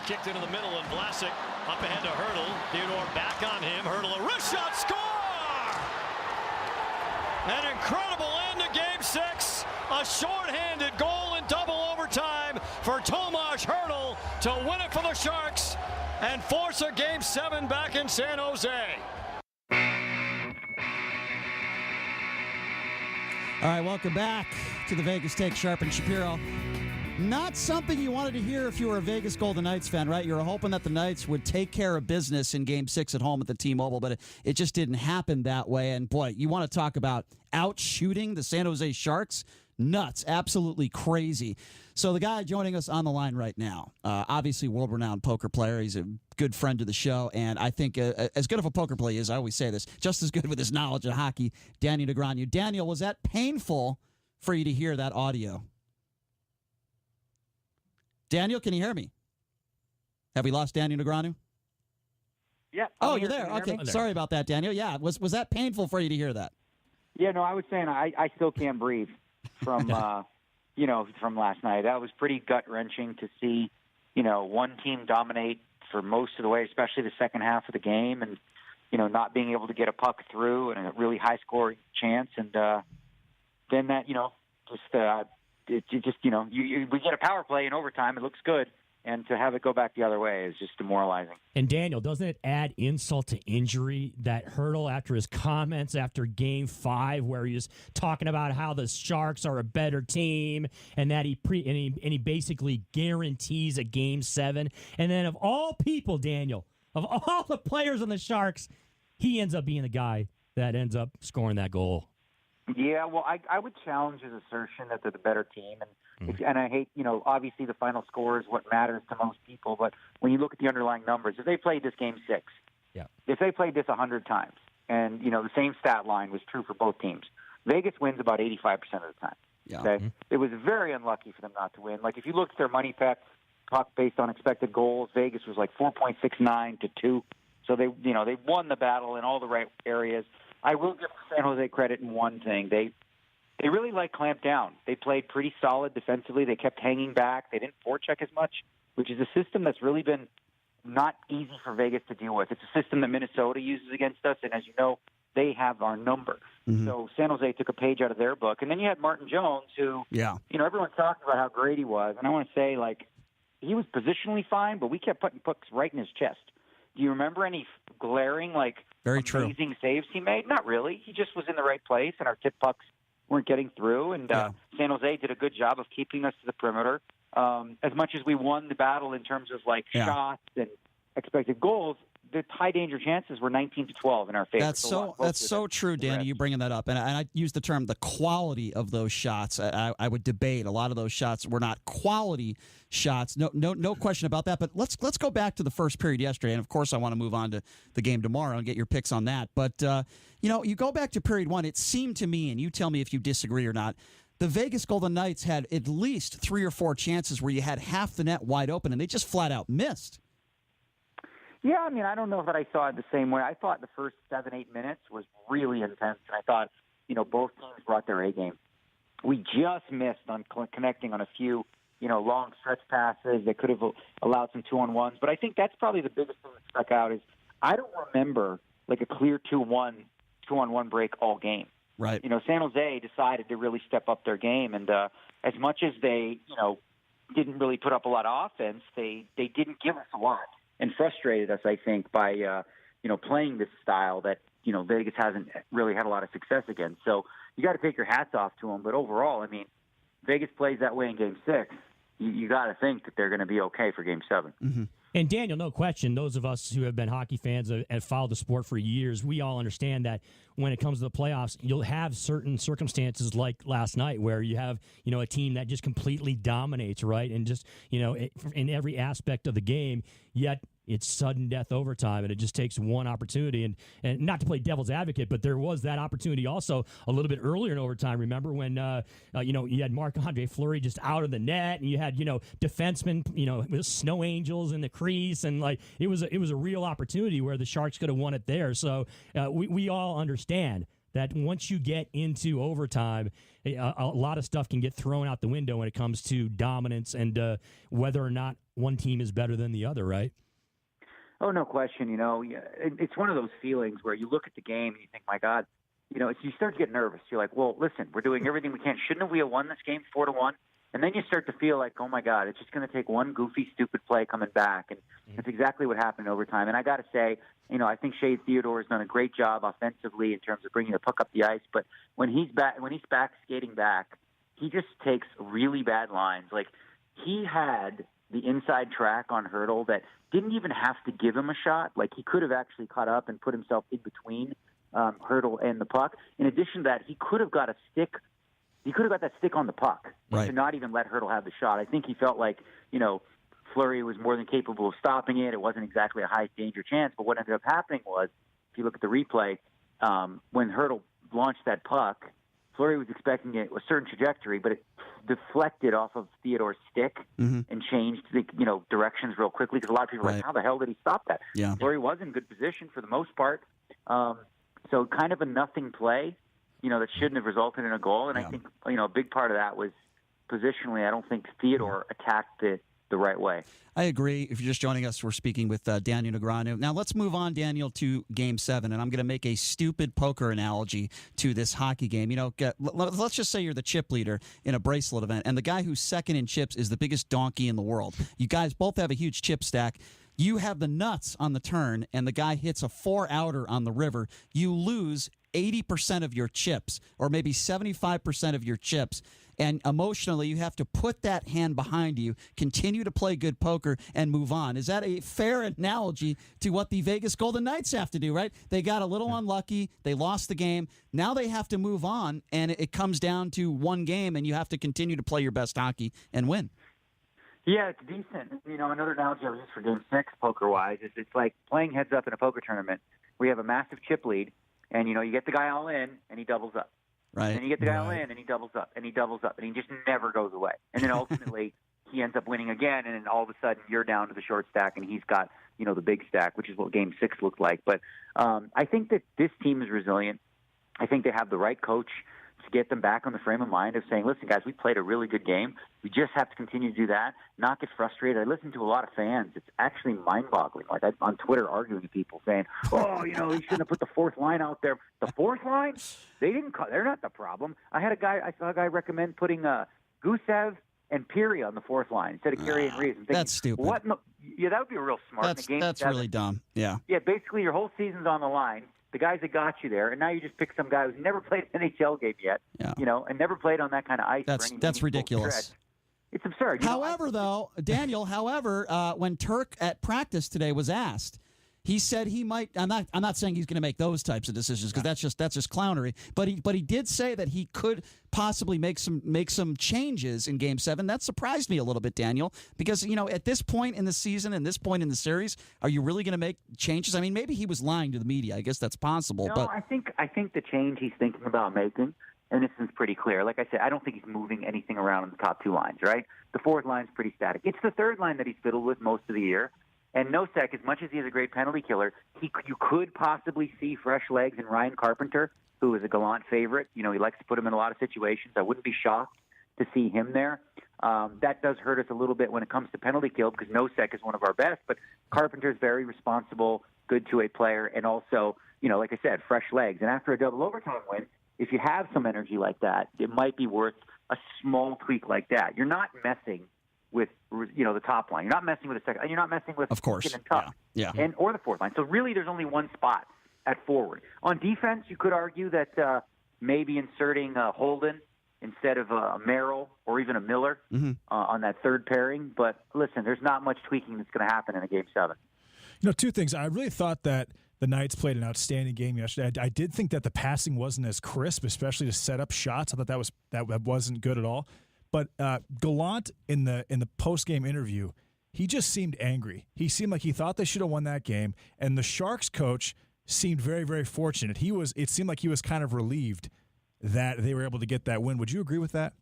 kicked into the middle, and Vlasic up ahead to Hurdle. Theodore back on him. Hurdle, a wrist shot, score! An incredible end to Game 6. A shorthanded goal in double overtime for Tomas Hurdle to win it for the Sharks and force a Game 7 back in San Jose. All right, welcome back to the Vegas Take. Sharp and Shapiro. Not something you wanted to hear if you were a Vegas Golden Knights fan, right? You were hoping that the Knights would take care of business in Game 6 at home at the T-Mobile, but it just didn't happen that way. And, boy, you want to talk about out-shooting the San Jose Sharks? Nuts. Absolutely crazy. So the guy joining us on the line right now, obviously world-renowned poker player. He's a good friend to the show, and I think as good of a poker player as I always say this, just as good with his knowledge of hockey, Daniel Negreanu. Daniel, was that painful for you to hear that audio? Daniel, can you hear me? Have we lost Daniel Negreanu? Yeah. Oh, you're there. Okay. Sorry about that, Daniel. Yeah. Was that painful for you to hear that? Yeah, no, I was saying I still can't breathe from, from last night. That was pretty gut-wrenching to see, one team dominate for most of the way, especially the second half of the game, and, not being able to get a puck through and a really high-scoring chance. And then that, we get a power play in overtime. It looks good. And to have it go back the other way is just demoralizing. And Daniel, doesn't it add insult to injury that Hurdle after his comments after Game 5 where he was talking about how the Sharks are a better team and that he basically guarantees a Game 7. And then of all people, Daniel, of all the players on the Sharks, he ends up being the guy that ends up scoring that goal. Yeah, well, I would challenge his assertion that they're the better team. And I hate, obviously the final score is what matters to most people. But when you look at the underlying numbers, if they played this Game 6, if they played this 100 times, and, the same stat line was true for both teams, Vegas wins about 85% of the time. Yeah. Okay? Mm-hmm. It was very unlucky for them not to win. Like, if you look at their money puck based on expected goals, Vegas was like 4.69 to 2. So they won the battle in all the right areas. I will give San Jose credit in one thing. They really clamped down. They played pretty solid defensively. They kept hanging back. They didn't forecheck as much, which is a system that's really been not easy for Vegas to deal with. It's a system that Minnesota uses against us, and as you know, they have our number. Mm-hmm. So San Jose took a page out of their book. And then you had Martin Jones, who, everyone's talking about how great he was. And I want to say, he was positionally fine, but we kept putting pucks right in his chest. Do you remember any glaring, very amazing saves he made? Not really. He just was in the right place, and our tip pucks weren't getting through. And San Jose did a good job of keeping us to the perimeter. As much as we won the battle in terms of shots and expected goals, the high danger chances were 19-12 in our favor. That's so true, Danny. You bringing that up, and I use the term the quality of those shots. I would debate a lot of those shots were not quality shots. No question about that. But let's go back to the first period yesterday, and of course I want to move on to the game tomorrow and get your picks on that. But you go back to period 1. It seemed to me, and you tell me if you disagree or not, the Vegas Golden Knights had at least 3 or 4 chances where you had half the net wide open, and they just flat out missed. Yeah, I don't know that I saw it the same way. I thought the first 7-8 minutes was really intense, and I thought, both teams brought their A game. We just missed on connecting on a few, long stretch passes that could have allowed some 2-on-1s. But I think that's probably the biggest thing that stuck out is I don't remember a clear 2-on-1 break all game. Right. San Jose decided to really step up their game, and as much as they, didn't really put up a lot of offense, they didn't give us a lot. And frustrated us, I think, by playing this style that Vegas hasn't really had a lot of success against. So you got to take your hats off to them. But overall, Vegas plays that way in Game 6. You got to think that they're going to be okay for Game 7. Mm-hmm. And Daniel, no question, those of us who have been hockey fans and followed the sport for years, we all understand that when it comes to the playoffs, you'll have certain circumstances like last night where you have, a team that just completely dominates, right? And just, in every aspect of the game, yet it's sudden death overtime, and it just takes one opportunity. And not to play devil's advocate, but there was that opportunity also a little bit earlier in overtime. Remember when, you had Marc-Andre Fleury just out of the net, and you had, defensemen, with snow angels in the crease, and it was a real opportunity where the Sharks could have won it there. So we all understand. that once you get into overtime, a lot of stuff can get thrown out the window when it comes to dominance and whether or not one team is better than the other, right? Oh, no question. It's one of those feelings where you look at the game and you think, my God, you start to get nervous. You're like, well, listen, we're doing everything we can. Shouldn't we have won this game 4-1? And then you start to feel like, oh, my God, it's just going to take one goofy, stupid play coming back. And that's exactly what happened in overtime. And I got to say, I think Shea Theodore has done a great job offensively in terms of bringing the puck up the ice. But when he's back skating back, he just takes really bad lines. Like, he had the inside track on Hertl that didn't even have to give him a shot. Like, he could have actually caught up and put himself in between Hertl and the puck. In addition to that, he could have got a stick. He could have got that stick on the puck to not even let Hertl have the shot. I think he felt like, Fleury was more than capable of stopping it. It wasn't exactly a high danger chance. But what ended up happening was, if you look at the replay, when Hertl launched that puck, Fleury was expecting a certain trajectory, but it deflected off of Theodore's stick and changed the directions real quickly, because a lot of people were like, how the hell did he stop that? Yeah. Fleury was in good position for the most part. So kind of a nothing play, that shouldn't have resulted in a goal. And I think, a big part of that was positionally, I don't think Theodore attacked the right way. I agree. If you're just joining us, we're speaking with Daniel Negreanu. Now let's move on, Daniel, to Game 7, and I'm going to make a stupid poker analogy to this hockey game. Let's just say you're the chip leader in a bracelet event, and the guy who's second in chips is the biggest donkey in the world. You guys both have a huge chip stack. You have the nuts on the turn, and the guy hits a 4-outer on the river. You lose 80% of your chips, or maybe 75% of your chips. And emotionally, you have to put that hand behind you, continue to play good poker, and move on. Is that a fair analogy to what the Vegas Golden Knights have to do, right? They got a little unlucky. They lost the game. Now they have to move on, and it comes down to one game, and you have to continue to play your best hockey and win. Yeah, it's decent. Another analogy I was just for Game 6, poker-wise, is it's like playing heads-up in a poker tournament where you have a massive chip lead, and, you get the guy all in, and he doubles up. Right. And then you get the guy all in, and he doubles up, and he doubles up, and he just never goes away. And then ultimately, he ends up winning again, and then all of a sudden, you're down to the short stack, and he's got, the big stack, which is what Game 6 looked like. But I think that this team is resilient. I think they have the right coach to get them back on the frame of mind of saying, listen, guys, we played a really good game. We just have to continue to do that, not get frustrated. I listen to a lot of fans. It's actually mind-boggling. Like, I'm on Twitter arguing with people saying, oh, he shouldn't have put the fourth line out there. The fourth line? They're not the problem. I saw a guy recommend putting Gusev and Piri on the fourth line instead of Carey and Reeves. That's stupid. What? No, yeah, that would be real smart. That's really dumb. Yeah. Yeah, basically your whole season's on the line. The guys that got you there, and now you just pick some guy who's never played an NHL game yet, and never played on that kind of ice. That's ridiculous. Stretch. It's absurd. However, Daniel, when Turk at practice today was asked, he said he might. I'm not saying he's going to make those types of decisions, because that's just clownery. But he did say that he could possibly make some changes in Game 7. That surprised me a little bit, Daniel, because at this point in the season and this point in the series, are you really going to make changes? I mean, maybe he was lying to the media. I guess that's possible. No, but I think the change he's thinking about making, and this is pretty clear. Like I said, I don't think he's moving anything around in the top two lines. Right, the fourth line's pretty static. It's the third line that he's fiddled with most of the year. And Nosek, as much as he's a great penalty killer, you could possibly see fresh legs in Ryan Carpenter, who is a Gallant favorite. He likes to put him in a lot of situations. I wouldn't be shocked to see him there. That does hurt us a little bit when it comes to penalty kill, because Nosek is one of our best, but Carpenter's very responsible, good two-way player, and also, like I said, fresh legs. And after a double overtime win, if you have some energy like that, it might be worth a small tweak like that. You're not messing with the top line. You're not messing with the second. You're not messing with, of course, and Tuck, or the fourth line. So really, there's only one spot at forward. On defense, you could argue that maybe inserting Holden instead of a Merrill or even a Miller on that third pairing. But listen, there's not much tweaking that's going to happen in a Game 7. Two things. I really thought that the Knights played an outstanding game yesterday. I did think that the passing wasn't as crisp, especially to set up shots. I thought that wasn't good at all. But Gallant in the post-game interview, he just seemed angry. He seemed like he thought they should have won that game, and the Sharks coach seemed very, very fortunate. It seemed like he was kind of relieved that they were able to get that win. Would you agree with that?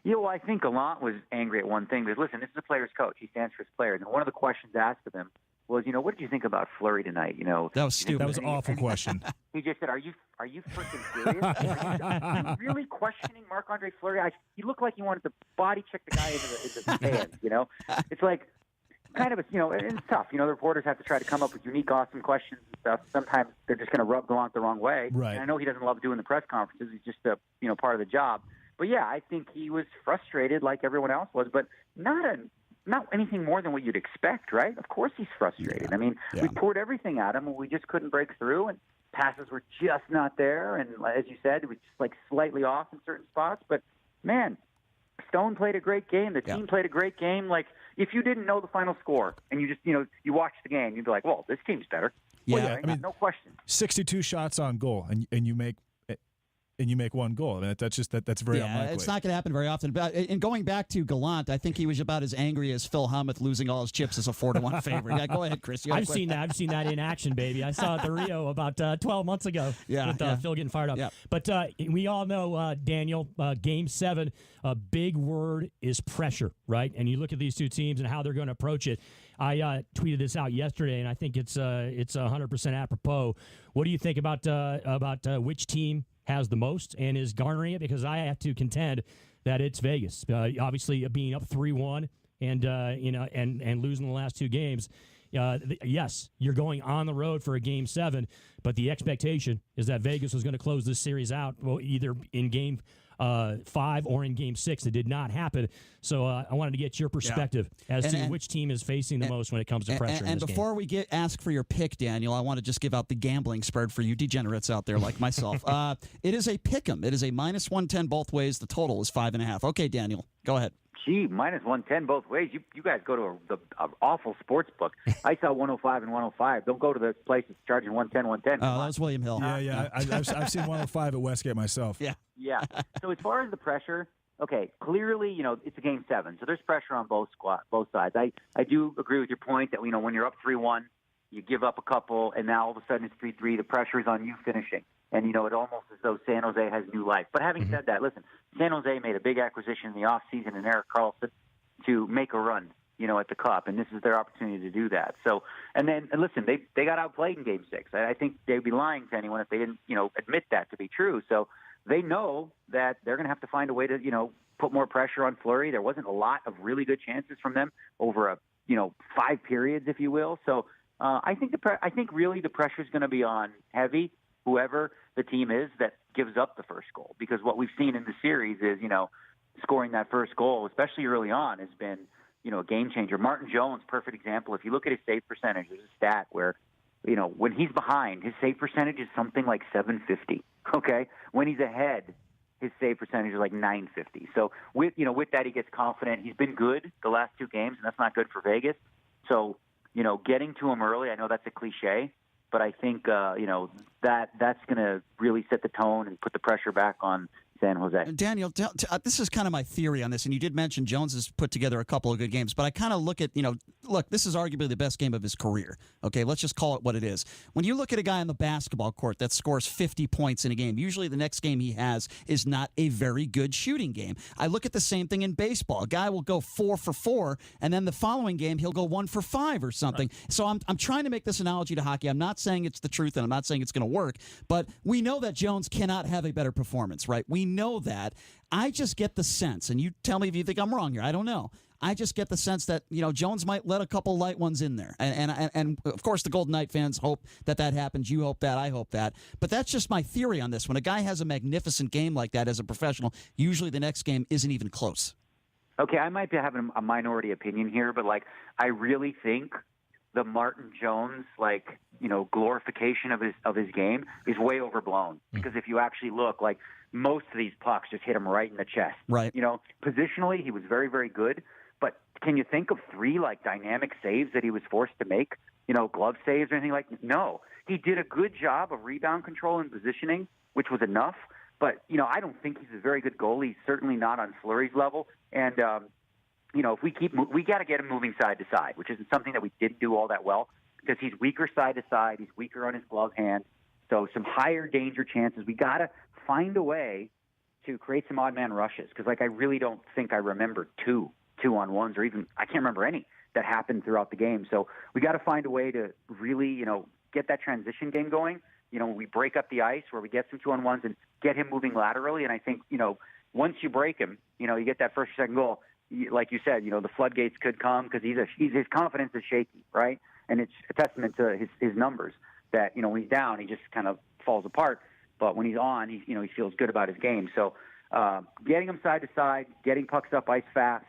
Yeah, well, I think Gallant was angry at one thing. Because listen, this is a player's coach. He stands for his players. And one of the questions asked of him was, what did you think about Fleury tonight? That was stupid. That was an awful question. He just said, "Are you freaking serious? Are you really questioning Marc-Andre Fleury? He looked like he wanted to body check the guy into the stands. It's like kind of and it's tough. The reporters have to try to come up with unique, awesome questions and stuff. Sometimes they're just going to rub Gallant the wrong way. Right. And I know he doesn't love doing the press conferences. He's just a part of the job. But yeah, I think he was frustrated like everyone else was, but not anything more than what you'd expect, right? Of course he's frustrated. Yeah. We poured everything at him, and we just couldn't break through, and passes were just not there. And as you said, it was just like slightly off in certain spots. But, man, Stone played a great game. The team played a great game. Like, if you didn't know the final score and you just, you watched the game, you'd be like, well, this team's better. Yeah, Right? No question. 62 shots on goal, and you make one goal. That's very unlikely. It's not going to happen very often. But in going back to Gallant, I think he was about as angry as Phil Hellmuth losing all his chips as a 4-1 favorite. Yeah, go ahead, Chris. I've seen that in action, baby. I saw it at the Rio about 12 months ago with Phil getting fired up. Yeah. But we all know, Daniel, Game 7, a big word is pressure, right? And you look at these two teams and how they're going to approach it. I tweeted this out yesterday, and I think it's 100% apropos. What do you think about which team has the most and is garnering it? Because I have to contend that it's Vegas. Obviously, being up 3-1 and losing the last two games. Yes, you're going on the road for a Game 7, but the expectation is that Vegas was going to close this series out, either in Game 5 or in Game 6. It did not happen. So I wanted to get your perspective as to which team is facing the most when it comes to pressure. And before we ask for your pick, Daniel, I want to just give out the gambling spread for you degenerates out there like myself. It is a pick'em. It is a -110 both ways. The total is 5.5. Okay, Daniel, go ahead. Gee, -110 both ways. You guys go to the awful sports book. I saw 105 and 105. Don't go to the place that's charging 110, 110. Oh, that was William Hill. Yeah. I've seen 105 at Westgate myself. Yeah. So as far as the pressure, okay, clearly, it's a Game 7, so there's pressure on both sides. I do agree with your point that, when you're up 3-1, you give up a couple, and now all of a sudden it's 3-3. The pressure is on you finishing. And, it almost as though San Jose has new life. But having said that, listen, San Jose made a big acquisition in the offseason in Erik Karlsson to make a run, at the Cup. And this is their opportunity to do that. So, and listen, they got outplayed in Game 6. I think they'd be lying to anyone if they didn't, admit that to be true. So they know that they're going to have to find a way to, put more pressure on Fleury. There wasn't a lot of really good chances from them over 5 periods, if you will. So I think really the pressure is going to be on heavy, whoever the team is that gives up the first goal. Because what we've seen in the series is, scoring that first goal, especially early on, has been, a game changer. Martin Jones, perfect example. If you look at his save percentage, there's a stat where, when he's behind, his save percentage is something like 750. Okay? When he's ahead, his save percentage is like 950. So with that, he gets confident. He's been good the last 2 games, and that's not good for Vegas. So, getting to him early, I know that's a cliche, but I think, that's going to really set the tone and put the pressure back on San Jose. Daniel, this is kind of my theory on this, and you did mention Jones has put together a couple of good games, but I kind of look at, look, this is arguably the best game of his career. Okay, let's just call it what it is. When you look at a guy on the basketball court that scores 50 points in a game, usually the next game he has is not a very good shooting game. I look at the same thing in baseball. A guy will go 4 for 4, and then the following game he'll go 1 for 5 or something. Right. So I'm trying to make this analogy to hockey. I'm not saying it's the truth, and I'm not saying it's going to work, but we know that Jones cannot have a better performance, right? We know that. I just get the sense, and you tell me if you think I'm wrong here. I don't know. I just get the sense that Jones might let a couple light ones in there, and of course the Golden Knight fans hope that happens. You hope that. I hope that. But that's just my theory on this. When a guy has a magnificent game like that as a professional, usually the next game isn't even close. Okay, I might be having a minority opinion here, but I really think the Martin Jones glorification of his game is way overblown. Because if you actually look, most of these pucks just hit him right in the chest. Right. Positionally, he was very, very good. But can you think of 3 dynamic saves that he was forced to make? Glove saves or anything like that? No. He did a good job of rebound control and positioning, which was enough. But, I don't think he's a very good goalie. He's certainly not on Fleury's level. And, if we got to get him moving side to side, which isn't something that we didn't do all that well because he's weaker side to side. He's weaker on his glove hand. So some higher danger chances. We got to find a way to create some odd man rushes because, I really don't think I remember 2-on-1s or even I can't remember any that happen throughout the game. So we got to find a way to really, get that transition game going. We break up the ice where we get some 2-on-1s and get him moving laterally. And I think, once you break him, you get that first or second goal. Like you said, the floodgates could come because his confidence is shaky, right? And it's a testament to his numbers that, when he's down, he just kind of falls apart. But when he's on, he feels good about his game. So getting him side to side, getting pucks up ice fast,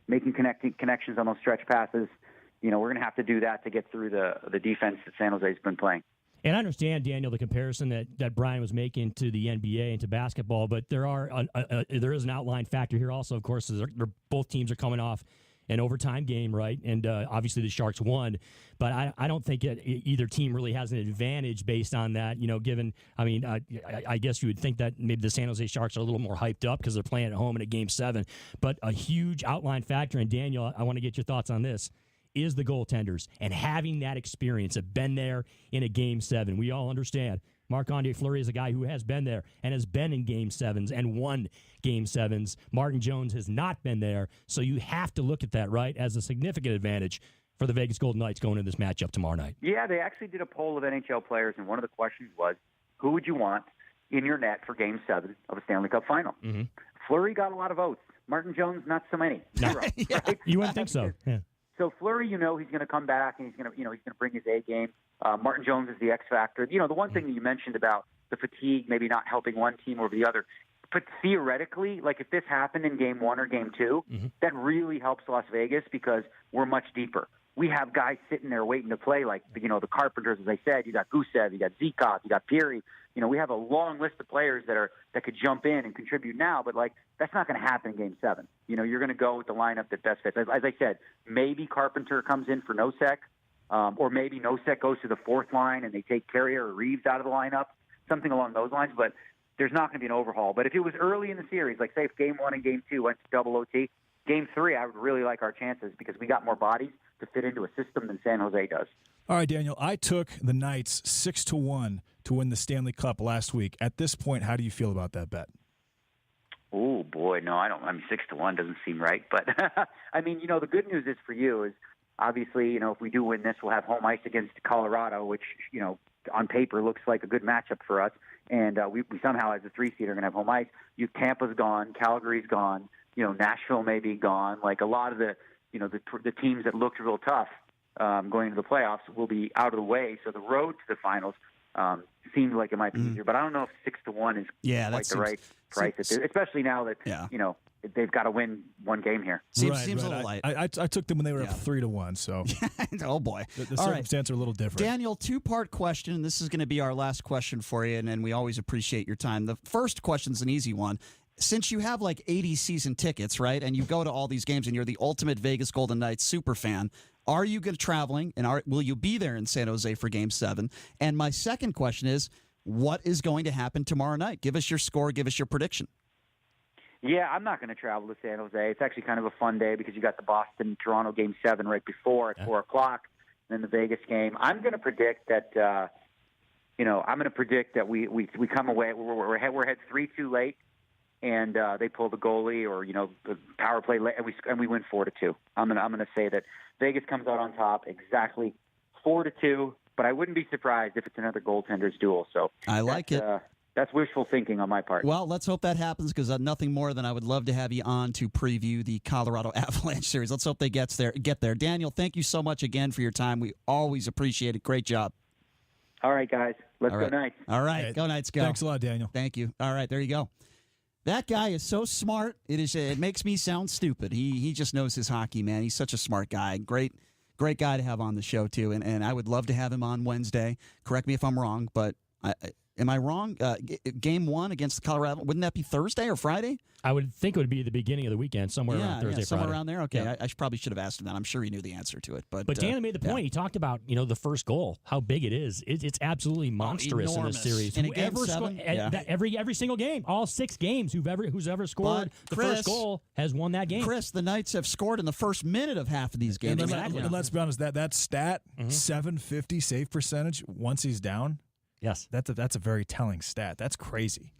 making connections on those stretch passes, we're going to have to do that to get through the defense that San Jose's been playing. And I understand, Daniel, the comparison that Brian was making to the NBA and to basketball, but there is an outline factor here also, of course. Both teams are coming off an overtime game, right? And obviously the Sharks won, but I don't think either team really has an advantage based on that, given, I guess you would think that maybe the San Jose Sharks are a little more hyped up because they're playing at home in a Game 7, but a huge outline factor, and Daniel, I want to get your thoughts on this, is the goaltenders and having that experience of been there in a Game 7. We all understand Marc-Andre Fleury is a guy who has been there and has been in Game 7s and won Game 7s. Martin Jones has not been there, so you have to look at that, right, as a significant advantage for the Vegas Golden Knights going into this matchup tomorrow night. Yeah, they actually did a poll of NHL players, and one of the questions was, who would you want in your net for Game 7 of a Stanley Cup Final? Mm-hmm. Fleury got a lot of votes. Martin Jones, not so many. Zero, yeah. Right? You wouldn't think so. Yeah. So Fleury, he's going to come back and he's going to bring his A game. Martin Jones is the X factor. The one thing that you mentioned about the fatigue, maybe not helping one team over the other, but theoretically, like if this happened in Game 1 or Game 2, that really helps Las Vegas because we're much deeper. We have guys sitting there waiting to play, like the Carpenters, as I said. You got Gusev, you got Zikov, you got Peary. We have a long list of players that could jump in and contribute now, but that's not going to happen in Game 7. You're going to go with the lineup that best fits. As I said, maybe Carpenter comes in for Nosek, or maybe Nosek goes to the fourth line and they take Carrier or Reeves out of the lineup, something along those lines. But there's not going to be an overhaul. But if it was early in the series, like say if Game 1 and Game 2 went to double OT, Game 3 I would really like our chances because we got more bodies to fit into a system than San Jose does. All right, Daniel, I took the Knights 6-1 to win the Stanley Cup last week. At this point, how do you feel about that bet? Oh, boy, no, I don't. 6-1 doesn't seem right. But, the good news is for you is obviously, if we do win this, we'll have home ice against Colorado, which, on paper looks like a good matchup for us. And we somehow, as a 3-seed, are going to have home ice. Tampa's gone. Calgary's gone. Nashville may be gone. Like a lot of the teams that looked real tough going into the playoffs will be out of the way. So the road to the finals seems like it might be easier. But I don't know if 6-1 is quite the right price, especially now that they've got to win one game here. Seems a little light. I took them when they were up 3-1. So oh boy, the circumstances are a little different. Daniel, 2-part question. And this is going to be our last question for you, and we always appreciate your time. The first question is an easy one. Since you have 80 season tickets, right, and you go to all these games, and you're the ultimate Vegas Golden Knights super fan, are you going to traveling, and will you be there in San Jose for Game 7? And my second question is, what is going to happen tomorrow night? Give us your score. Give us your prediction. Yeah, I'm not going to travel to San Jose. It's actually kind of a fun day because you got the Boston-Toronto Game 7 right before at 4 o'clock, and then the Vegas game. I'm going to predict that. We come away. We're ahead 3-2 late. And they pull the goalie, or the power play, and we win 4-2. I'm gonna say that Vegas comes out on top, exactly 4-2. But I wouldn't be surprised if it's another goaltenders duel. So I like it. That's wishful thinking on my part. Well, let's hope that happens because nothing more than I would love to have you on to preview the Colorado Avalanche series. Let's hope they get there. Daniel, thank you so much again for your time. We always appreciate it. Great job. All right, guys. Let's go Knights. All right, go Knights, go. Thanks a lot, Daniel. Thank you. All right, there you go. That guy is so smart. It makes me sound stupid. He just knows his hockey, man. He's such a smart guy. Great guy to have on the show, too. And I would love to have him on Wednesday. Correct me if I'm wrong, but am I wrong? Game 1 against Colorado, wouldn't that be Thursday or Friday? I would think it would be the beginning of the weekend, somewhere around Thursday, somewhere Friday. around there. Okay, yeah. I probably should have asked him that. I'm sure he knew the answer to it. But Dan made the point. He talked about the first goal, how big it is. It's absolutely monstrous in this series. In a Game 7, every single game, all 6 games, who's ever scored the first goal has won that game. Chris, the Knights have scored in the first minute of half of these games. And let's be honest, that stat, 750 save percentage once he's down. Yes, that's a very telling stat. That's crazy.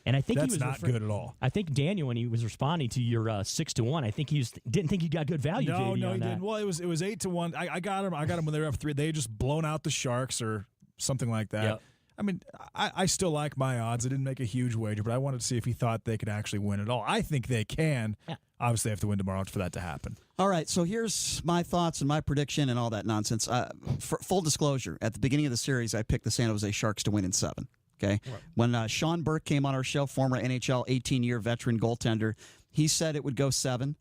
And I think that's he was not good at all. I think Daniel, when he was responding to your 6-1, I think didn't think you got good value. No, JD, no, on he that. didn't. Well, it was 8-1. I got him. I got him when they were up 3. They had just blown out the Sharks or something like that. Yep. I mean, I still like my odds. I didn't make a huge wager, but I wanted to see if he thought they could actually win it all. I think they can. Yeah. Obviously, they have to win tomorrow for that to happen. All right, so here's my thoughts and my prediction and all that nonsense. For full disclosure, at the beginning of the series, I picked the San Jose Sharks to win in 7. Okay, right. When Sean Burke came on our show, former NHL 18-year veteran goaltender, he said it would go 7.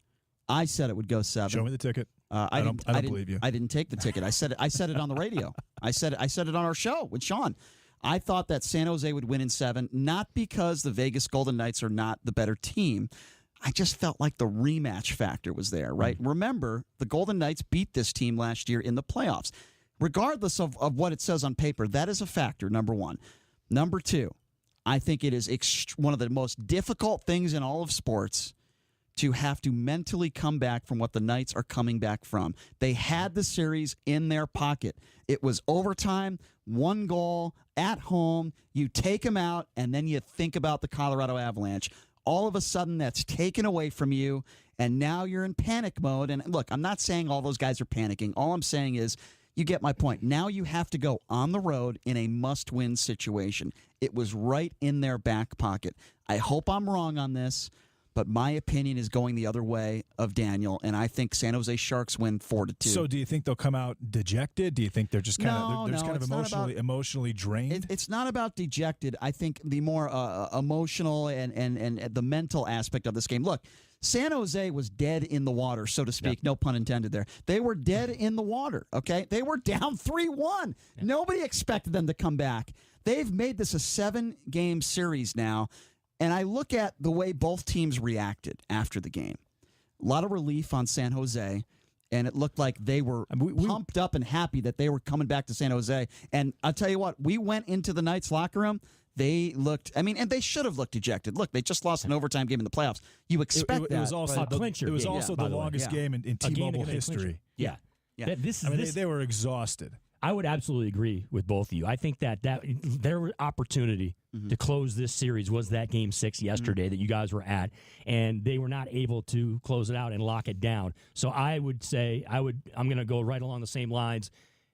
I said it would go 7. Show me the ticket. I don't believe you. I didn't take the ticket. I said it on the radio. I said it on our show with Sean. I thought that San Jose would win in 7, not because the Vegas Golden Knights are not the better team. I just felt like the rematch factor was there, right? Remember, the Golden Knights beat this team last year in the playoffs. Regardless of what it says on paper, that is a factor, number one. Number two, I think it is one of the most difficult things in all of sports to have to mentally come back from what the Knights are coming back from. They had the series in their pocket. It was overtime, 1 goal, at home. You take them out, and then you think about the Colorado Avalanche. All of a sudden, that's taken away from you, and now you're in panic mode. And look, I'm not saying all those guys are panicking. All I'm saying is, you get my point. Now you have to go on the road in a must-win situation. It was right in their back pocket. I hope I'm wrong on this, but my opinion is going the other way of Daniel, and I think San Jose Sharks win 4-2. So do you think they'll come out dejected? Do you think they're just kind of emotionally drained? It's not about dejected. I think the more emotional and the mental aspect of this game. Look, San Jose was dead in the water, so to speak. Yep. No pun intended there. They were dead in the water, okay? They were down 3-1. Yep. Nobody expected them to come back. They've made this a 7-game series now. And I look at the way both teams reacted after the game. A lot of relief on San Jose, and it looked like they were pumped up and happy that they were coming back to San Jose. And I'll tell you what, we went into the Knights locker room. They looked, and they should have looked dejected. Look, they just lost an overtime game in the playoffs. You expect that. It was also the longest game in T-Mobile history. Yeah. They were exhausted. I would absolutely agree with both of you. I think that their opportunity to close this series was that Game 6 yesterday that you guys were at, and they were not able to close it out and lock it down. So I would say I'm going to go right along the same lines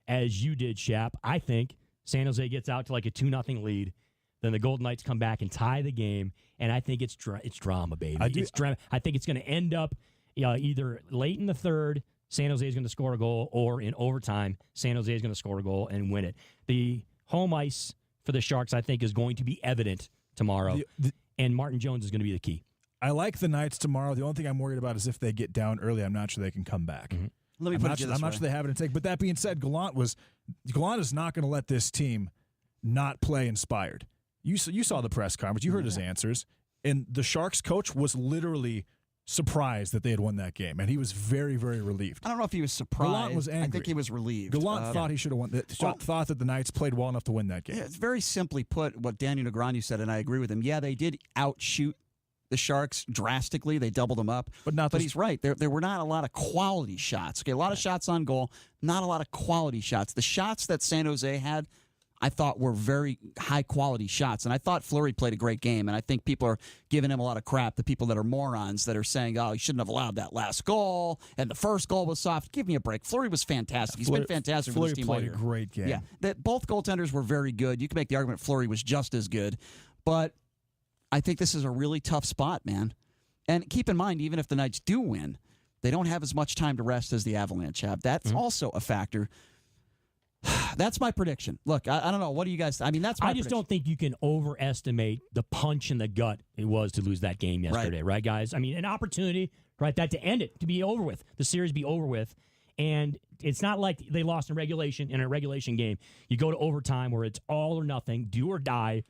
as you did, Shap. I think San Jose gets out to like a 2-0 lead, then the Golden Knights come back and tie the game, and I think it's drama, baby. It's drama. I think it's going to end up either late in the third, San Jose is going to score a goal, or in overtime, San Jose is going to score a goal and win it. The home ice for the Sharks, I think, is going to be evident tomorrow, and Martin Jones is going to be the key. I like the Knights tomorrow. The only thing I'm worried about is if they get down early, I'm not sure they can come back. Mm-hmm. Let me put it this way. I'm not sure they have it in take. But that being said, Gallant is not going to let this team not play inspired. You saw the press conference. You heard his answers. And the Sharks coach was literally surprised that they had won that game, and he was very, very relieved. I don't know if he was surprised. Gallant was angry. I think he was relieved. Gallant thought he should have won. Thought that the Knights played well enough to win that game. Yeah, it's very simply put what Daniel Negreanu said, and I agree with him. Yeah, they did outshoot the Sharks drastically. They doubled them up. But he's right. There were not a lot of quality shots. Okay, a lot of shots on goal, not a lot of quality shots. The shots that San Jose had, I thought were very high-quality shots, and I thought Fleury played a great game, and I think people are giving him a lot of crap, the people that are morons that are saying, oh, he shouldn't have allowed that last goal, and the first goal was soft. Give me a break. Fleury was fantastic. He's been fantastic for this team all year. Fleury played a great game. Yeah, both goaltenders were very good. You can make the argument Fleury was just as good, but I think this is a really tough spot, man. And keep in mind, even if the Knights do win, they don't have as much time to rest as the Avalanche have. That's also a factor. That's my prediction. Look, I don't know. What do you guys? That's my prediction. I just don't think you can overestimate the punch in the gut it was to lose that game yesterday, right guys? An opportunity, right, that to end it, to be over with, the series be over with. And it's not like they lost in a regulation game. You go to overtime where it's all or nothing, do or die,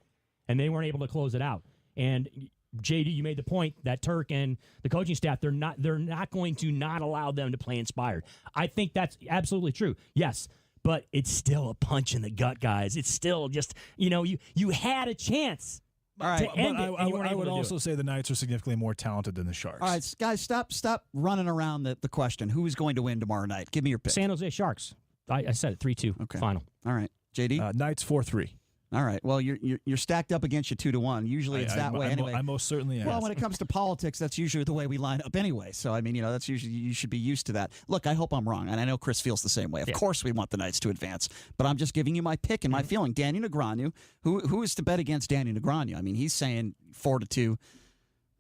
and they weren't able to close it out. And JD, you made the point that Turk and the coaching staff, they're not going to not allow them to play inspired. I think that's absolutely true. Yes. But it's still a punch in the gut, guys. It's still just, you had a chance to end it. I would also say the Knights are significantly more talented than the Sharks. All right, guys, stop running around the question. Who's going to win tomorrow night? Give me your pick. San Jose Sharks. I said it, 3-2 final. All right. JD? Knights 4-3. All right. Well, you're stacked up against you 2-1. Usually it's that way anyway. I most certainly am. Well, when it comes to politics, that's usually the way we line up anyway. So, I mean, that's usually, you should be used to that. Look, I hope I'm wrong, and I know Chris feels the same way. Of course we want the Knights to advance, but I'm just giving you my pick and my feeling. Danny Negreanu, who is to bet against Danny Negreanu? I mean, he's saying 4-2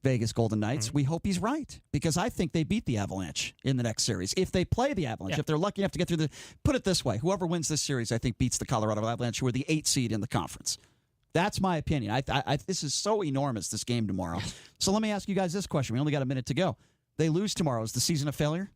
Vegas Golden Knights. We hope he's right, because I think they beat the Avalanche in the next series. If they play the Avalanche, if they're lucky enough to get through put it this way, whoever wins this series, I think beats the Colorado Avalanche, who are the 8th seed in the conference. That's my opinion. This is so enormous, this game tomorrow. So let me ask you guys this question. We only got a minute to go. They lose tomorrow. Is the season a failure?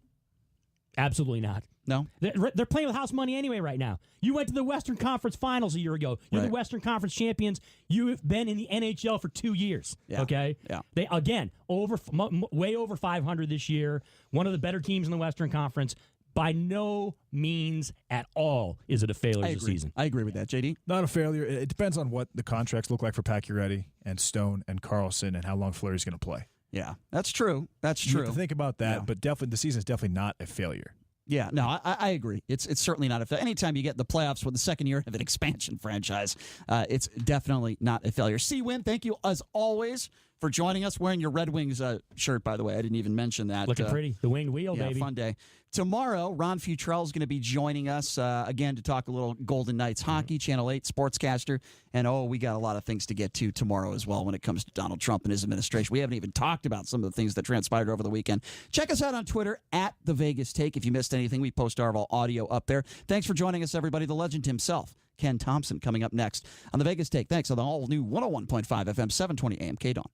Absolutely not. No? They're playing with house money anyway right now. You went to the Western Conference Finals a year ago. You're the Western Conference champions. You've been in the NHL for 2 years. Yeah. Okay? Yeah. They, again, way over 500 this year. One of the better teams in the Western Conference. By no means at all is it a failure as a season. I agree with that, JD. Not a failure. It depends on what the contracts look like for Pacioretty and Stone and Carlson and how long Fleury's going to play. Yeah, that's true. That's true. You have to think about that, but definitely the season is definitely not a failure. Yeah, no, I agree. It's certainly not a failure. Anytime you get the playoffs with the second year of an expansion franchise, it's definitely not a failure. C-Win, thank you as always for joining us, wearing your Red Wings shirt, by the way. I didn't even mention that. Looking pretty. The winged wheel, baby. Fun day. Tomorrow, Ron Futrell is going to be joining us again to talk a little Golden Knights hockey, Channel 8 sportscaster. And, we got a lot of things to get to tomorrow as well when it comes to Donald Trump and his administration. We haven't even talked about some of the things that transpired over the weekend. Check us out on Twitter, @TheVegasTake. If you missed anything, we post our audio up there. Thanks for joining us, everybody. The legend himself, Ken Thompson, coming up next on The Vegas Take. Thanks on the all-new 101.5 FM, 720 AM KDWN.